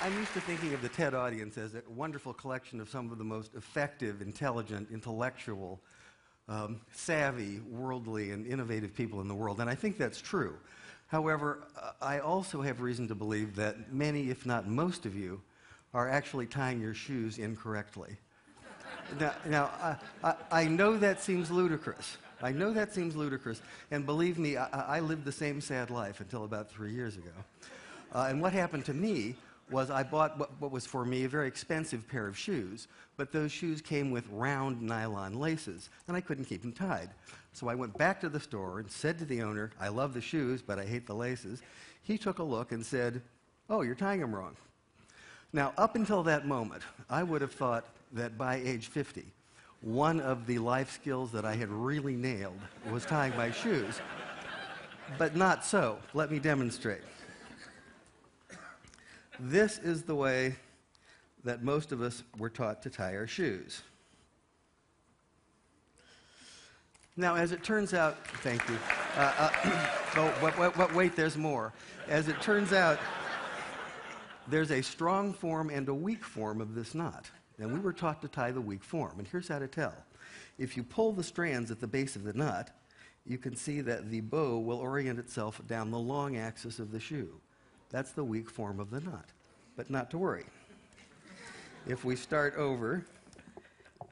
I'm used to thinking of the TED audience as a wonderful collection of some of the most effective, intelligent, intellectual, savvy, worldly, and innovative people in the world, and I think that's true. However, I also have reason to believe that many, if not most of you, are actually tying your shoes incorrectly. I know that seems ludicrous. I know that seems ludicrous, and believe me, I lived the same sad life until about 3 years ago. And what happened to me was I bought what was for me a very expensive pair of shoes, but those shoes came with round nylon laces, and I couldn't keep them tied. So I went back to the store and said to the owner, I love the shoes, but I hate the laces. He took a look and said, oh, you're tying them wrong. Now, up until that moment, I would have thought that by age 50, one of the life skills that I had really nailed was tying my shoes. But not so. Let me demonstrate. This is the way that most of us were taught to tie our shoes. Now, as it turns out, thank you. Wait, there's more. As it turns out, there's a strong form and a weak form of this knot. And we were taught to tie the weak form. And here's how to tell. If you pull the strands at the base of the knot, you can see that the bow will orient itself down the long axis of the shoe. That's the weak form of the knot. But not to worry. If we start over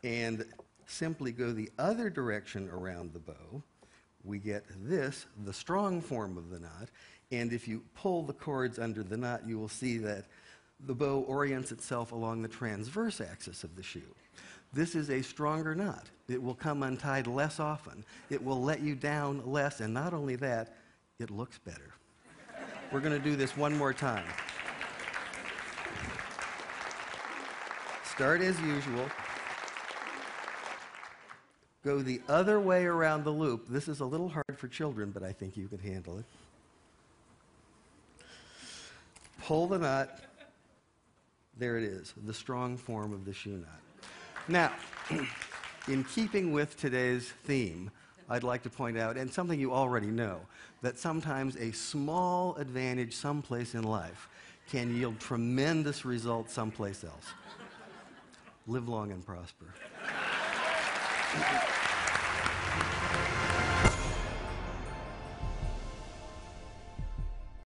and simply go the other direction around the bow, we get this, the strong form of the knot. And if you pull the cords under the knot, you will see that the bow orients itself along the transverse axis of the shoe. This is a stronger knot. It will come untied less often. It will let you down less, and not only that, it looks better. We're going to do this one more time. Start as usual. Go the other way around the loop. This is a little hard for children, but I think you can handle it. Pull the knot. There it is, the strong form of the shoe knot. Now, in keeping with today's theme, I'd like to point out, and something you already know, that sometimes a small advantage someplace in life can yield tremendous results someplace else. Live long and prosper.